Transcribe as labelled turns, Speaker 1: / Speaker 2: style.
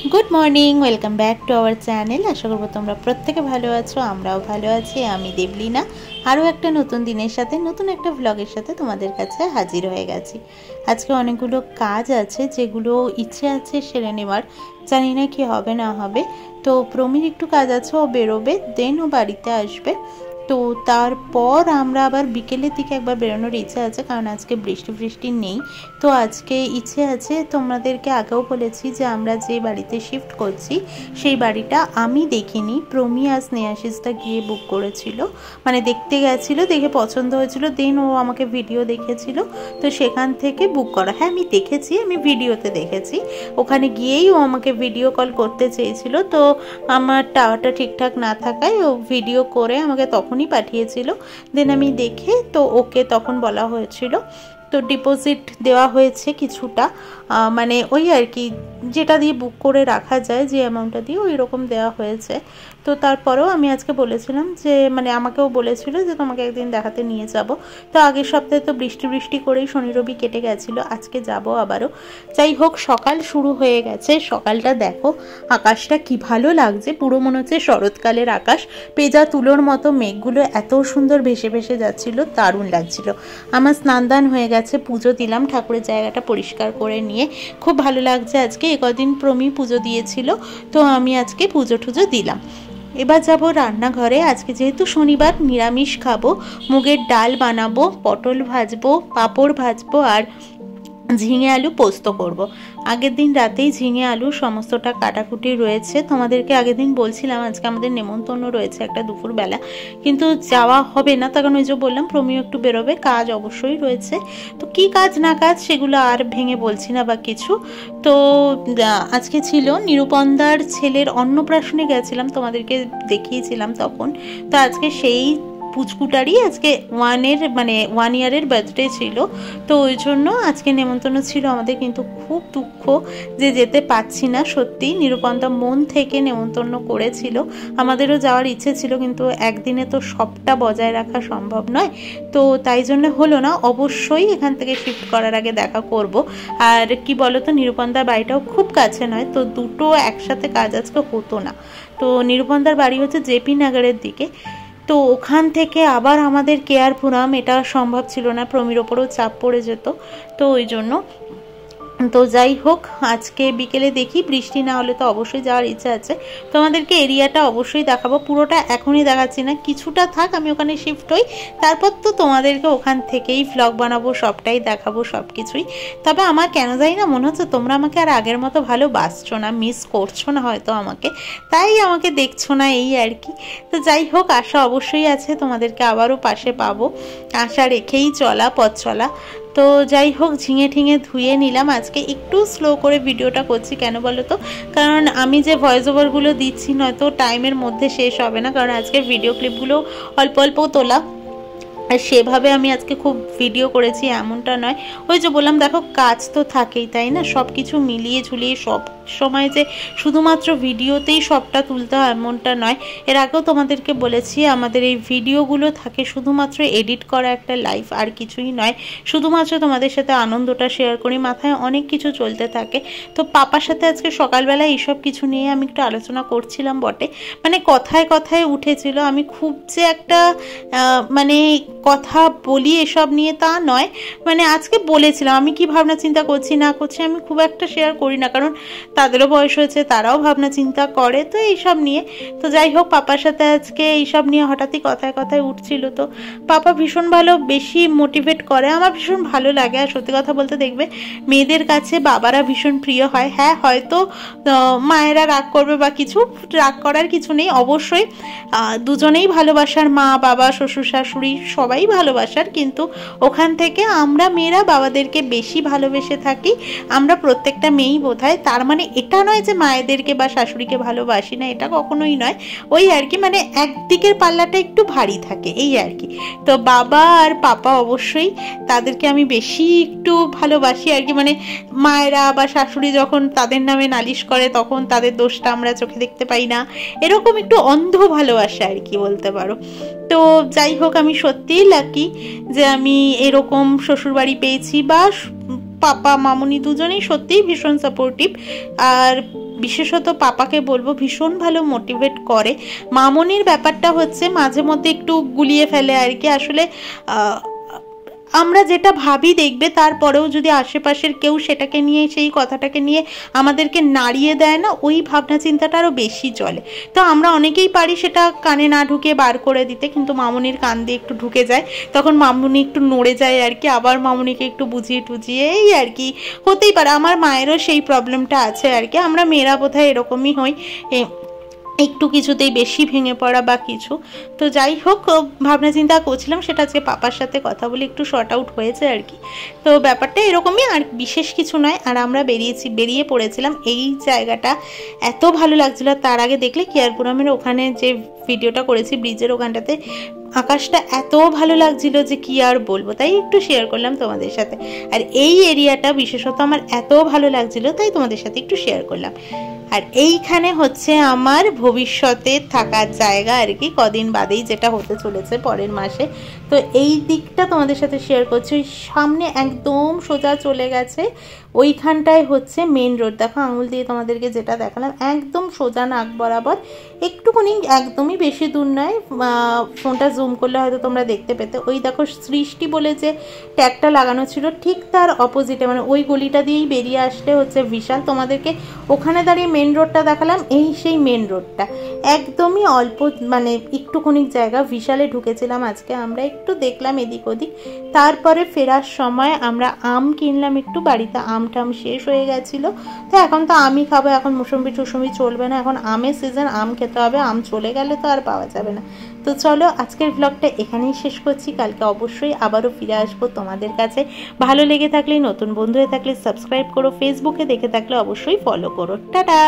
Speaker 1: Good morning welcome back to our channel. आशा करब तोमरा प्रत्येके भालो आछो, आमराओ भालो आछि। आमि देवलीना आरो एकटा नतून दिनेर साथे नतून एकटा व्लगेर साथे तोमादेर काछे हाजिर हये गेछि। आजके अनेकगुलो काज आछे जेगुलो इच्छे आछे सेरे नेওয়ার, जानि ना कि होबे ना होबे। तो प्रमिर एकटु काज आछे, ओ बेरोबे, देन ओ बाड़िते आसबे। तो तारपर आमरा आबार बिकेलेर दिके एकबार बेरोनोर इच्छा आछे, कारण आजके बृष्टि बृष्टि नेই। तो आजके इच्छे आछे, तोमादेरके आगेও বলেছি যে আমরা যে বাড়িতে শিফট করছি সেই বাড়িটা আমি দেখিনি। প্রমি আর স্নেহাশিসটা গিয়ে বুক করেছিল, মানে দেখতে গেছিল, দেখে পছন্দ হয়েছিল, দেন ও আমাকে ভিডিও দেখিয়েছিল, তো সেখান থেকে বুক করা। হ্যাঁ আমি দেখেছি, আমি ভিডিওতে দেখেছি, ওখানে গিয়েই ও আমাকে ভিডিও কল করতে চেয়েছিল। তো আমার টাওয়ারটা ঠিকঠাক না থাকায় ও ভিডিও করে আমাকে তখনই পাঠিয়েছিল। দেন আমি দেখে তো ওকে তখন বলা হয়েছিল, তো ডিপোজিট দেওয়া হয়েছে কিছুটা, মানে ওই আর কি যেটা দিয়ে বুক করে রাখা যায়, যে অ্যামাউন্টটা দিয়ে ওই রকম দেওয়া হয়েছে। তো তারপরেও আমি আজকে বলেছিলাম যে, মানে আমাকেও বলেছিল যে তোমাকে একদিন দেখাতে নিয়ে যাব। তো আগের সপ্তাহে তো বৃষ্টি বৃষ্টি করেই শনি রবি কেটে গেছিলো, আজকে যাব আবারও। যাই হোক, সকাল শুরু হয়ে গেছে। সকালটা দেখো, আকাশটা কি ভালো লাগছে, পুরো মনে হচ্ছে শরৎকালের আকাশ। পেঁজা তুলোর মতো মেঘগুলো এত সুন্দর ভেসে ভেসে যাচ্ছিল, দারুণ লাগছিল। আমার স্নান দান হয়ে গেছে, পুজো দিলাম, ঠাকুরের জায়গাটা পরিষ্কার করে নিয়ে খুব ভালো লাগছে। আজকে কদিন প্রমি পুজো দিয়েছিল, তো আমি আজকে পুজো টুজো দিলাম। এবার যাব রান্নাঘরে। আজকে যেহেতু শনিবার, নিরামিষ খাবো। মুগের ডাল বানাবো, পটল ভাজবো, পাঁপড় ভাজবো আর ঝিঙে আলু পোস্ত করব। আগের দিন রাতেই ঝিঙে আলু সমস্তটা কাটাকুটি রয়েছে। তোমাদেরকে আগের দিন বলছিলাম আজকে আমাদের নেমন্তন্ন রয়েছে একটা দুপুরবেলা, কিন্তু যাওয়া হবে না, তখন ওই যে বললাম প্রমিও একটু বেরোবে, কাজ অবশ্যই রয়েছে। তো কি কাজ না কাজ সেগুলো আর ভেঙে বলছি না বা কিছু। তো আজকে ছিল নিরুপন্দার ছেলের অন্নপ্রাশনে গেছিলাম, তোমাদেরকে দেখিয়েছিলাম তখন। তো আজকে সেই পুচকুটারই আজকে ওয়ান ইয়ারের বার্থডে ছিল, তো ওই জন্য আজকে নেমন্তন্ন ছিল আমাদের। কিন্তু খুব দুঃখ যে যেতে পারছি না। সত্যি নিরুপন্তা মন থেকে নেমন্তন্ন করেছিল, আমাদেরও যাওয়ার ইচ্ছে ছিল, কিন্তু একদিনে তো সবটা বজায় রাখা সম্ভব নয়, তো তাই জন্য হলো না। অবশ্যই এখান থেকে শিফট করার আগে দেখা করব। আর কি বলতো, নিরুপন্দার বাড়িটাও খুব কাছে নয়, তো দুটো একসাথে কাজ আজকে হতো না। তো নিরুপন্দার বাড়ি হচ্ছে জেপি নগরের দিকে, তো ওখান থেকে আবার আমাদের কেয়ারপুরাম, এটা সম্ভব ছিল না, প্রমির ওপরেও চাপ পড়ে যেত, তো ওই জন্য। তো যাই হোক, আজকে বিকেলে দেখি, বৃষ্টি না হলে তো অবশ্যই যাওয়ার ইচ্ছা আছে। তোমাদেরকে এরিয়াটা অবশ্যই দেখাবো, পুরোটা এখনই দেখাচ্ছি না, কিছুটা থাক, আমি ওখানে শিফট হই, তারপর তো তোমাদেরকে ওখান থেকেই ভ্লগ বানাবো, সবটাই দেখাবো, সব কিছুই। তবে আমার কেন জানি না মনে হচ্ছে তোমরা আমাকে আর আগের মতো ভালোবাসছো না, মিস করছো না হয়তো আমাকে, তাই আমাকে দেখছো না, এই আর কি। তো যাই হোক, আশা অবশ্যই আছে, তোমাদেরকে আবারও পাশে পাবো, আশা রেখেই চলা, পথ চলা। তো যাই হোক, ঝিঙে ঠিঙে ধুয়ে নিলাম। আজকে একটু স্লো করে ভিডিওটা করছি, কেন বলো তো, কারণ আমি যে ভয়েস ওভারগুলো দিচ্ছি নয়তো টাইমের মধ্যে শেষ হবে না, কারণ আজকে ভিডিও ক্লিপগুলো অল্প অল্প তোলা, আর সেভাবে আমি আজকে খুব ভিডিও করেছি এমনটা নয়। ওই যে বললাম, দেখো কাজ তো থাকেই, তাই না, সব কিছু মিলিয়ে ঝুলিয়ে সব সময় যে শুধুমাত্র ভিডিওতেই সবটা তুলতে হয় এমনটা নয়। এর আগেও তোমাদেরকে বলেছি, আমাদের এই ভিডিওগুলো থাকে শুধুমাত্র এডিট করা একটা লাইফ, আর কিছুই নয়, শুধুমাত্র তোমাদের সাথে আনন্দটা শেয়ার করি, মাথায় অনেক কিছু চলতে থাকে। তো পাপার সাথে আজকে সকালবেলা এইসব কিছু নিয়ে আমি একটু আলোচনা করছিলাম বটে, মানে কথায় কথায় উঠেছিল। আমি খুব যে একটা মানে কথা বলি এসব নিয়ে তা নয়, মানে আজকে বলেছিলাম আমি কি ভাবনা চিন্তা করছি না করছি, আমি খুব একটা শেয়ার করি না, কারণ তাদেরও বয়স হয়েছে, তারাও ভাবনা চিন্তা করে, তো এইসব নিয়ে। তো যাই হোক, পাপার সাথে আজকে এইসব নিয়ে হঠাৎই কথায় কথায় উঠছিল। তো পাপা ভীষণ ভালো, বেশি মোটিভেট করে, আমার ভীষণ ভালো লাগে। আর সত্যি কথা বলতে, দেখবে মেয়েদের কাছে বাবারা ভীষণ প্রিয় হয়। হ্যাঁ, হয়তো মায়েরা রাগ করবে বা কিছু, রাগ করার কিছু নেই, অবশ্যই দুজনেই ভালোবাসার, মা বাবা শ্বশুর শাশুড়ি সবাই ভালোবাসার, কিন্তু ওখান থেকে আমরা মেয়েরা বাবাদেরকে বেশি ভালোবেসে থাকি। আমরা প্রত্যেকটা মেয়েই বোধহয়, তার মানে এটা নয় যে মায়েদেরকে বা শাশুড়িকে ভালোবাসি না, এটা কখনোই নয়, ওই আর কি, মানে একদিকের পাল্লাটা একটু ভারী থাকে, এই আর কি। তো বাবা আর পাপা অবশ্যই, তাদেরকে আমি বেশি একটু ভালোবাসি আর কি, মানে মায়েরা বা শাশুড়ি যখন তাদের নামে নালিশ করে তখন তাদের দোষটা আমরা চোখে দেখতে পাই না, এরকম একটু অন্ধ ভালোবাসা আর কি বলতে পারো। তো যাই হোক, আমি সত্যিই লাকি যে আমি এরকম শ্বশুরবাড়ি পেয়েছি, বা পাপা মামুনি দুজনেই সত্যিই ভীষণ সাপোর্টিভ। আর বিশেষত পাপাকে বলবো ভীষণ ভালো মোটিভেট করে। মামনির ব্যাপারটা হচ্ছে মাঝে মধ্যে একটু গুলিয়ে ফেলে আর কি। আসলে আমরা যেটা ভাবি দেখবে, তারপরেও যদি আশেপাশের কেউ সেটাকে নিয়ে, সেই কথাটাকে নিয়ে আমাদেরকে নাড়িয়ে দেয় না, ওই ভাবনা চিন্তাটা আরও বেশি চলে। তো আমরা অনেকেই পারি সেটা কানে না ঢুকে বার করে দিতে, কিন্তু মামনির কান দিয়ে একটু ঢুকে যায়, তখন মামনি একটু নড়ে যায় আর কি। আবার মামনিকে একটু বুঝিয়ে টুজিয়ে এই আর কি হতেই পারে। আমার মায়েরও সেই প্রবলেমটা আছে আর কি। আমরা মেয়েরা বোধহয় এরকমই হই, একটু কিছুতেই বেশি ভেঙে পড়া বা কিছু। তো যাই হোক, ভাবনা চিন্তা করছিলাম সেটা আজকে পাপার সাথে কথা বলে একটু শর্ট আউট হয়েছে আর কি। তো ব্যাপারটা এরকমই, আর বিশেষ কিছু নয়। আর আমরা বেরিয়ে পড়েছিলাম। এই জায়গাটা এত ভালো লাগছিল। তার আগে দেখলে কেয়ারপুরামের ওখানে যে ভিডিওটা করেছি ব্রিজের ওখানটাতে, আকাশটা এত ভালো লাগছিল যে কি আর বলবো, তাই একটু শেয়ার করলাম তোমাদের সাথে। আর এই এরিয়াটা বিশেষত আমার এত ভালো লাগছিল, তাই তোমাদের সাথে একটু শেয়ার করলাম। আর এইখানে হচ্ছে আমার ভবিষ্যতে থাকার জায়গা আর কি, কদিন বাদেই যেটা হতে চলেছে পরের মাসে। তো এই দিকটা তোমাদের সাথে শেয়ার করছি। ওই সামনে একদম সোজা চলে গেছে, ওইখানটায় হচ্ছে মেন রোড। দেখো আঙুল দিয়ে তোমাদেরকে যেটা দেখালাম, একদম সোজা নাক বরাবর, একটুখানি একদমই বেশি দূর নয়। ফোনটা জুম করলে হয়তো তোমরা দেখতে পেতে। ওই দেখো সৃষ্টি বলে যে ট্যাগটা লাগানো ছিল, ঠিক তার অপোজিটে, মানে ওই গলিটা দিয়েই বেরিয়ে আসলে হচ্ছে বিশাল। তোমাদেরকে ওখানে দাঁড়িয়ে মেন রোডটা দেখালাম, এই সেই মেন রোডটা একদমই অল্প, মানে একটুখানি জায়গা। বিশালে ঢুকেছিলাম আজকে আমরা, একটু দেখলাম এদিক ওদিক। তারপরে ফেরার সময় আমরা আম কিনলাম একটু, বাড়িতে আম টাম শেষ হয়ে গেছিলো। তো এখন তো আমই খাবো, এখন মুসম্বি টুসম্বি চলবে না, এখন আমের সিজন, আম খেতে হবে। আম চলে গেলে তো আর পাওয়া যাবে না। তো চলো আজকের ব্লগটা এখানেই শেষ করছি। কালকে অবশ্যই আবারও ফিরে আসবো তোমাদের কাছে। ভালো লেগে থাকলে, নতুন বন্ধু হয়ে থাকলে সাবস্ক্রাইব করো, ফেসবুকে দেখে থাকলে অবশ্যই ফলো করো। টাটা।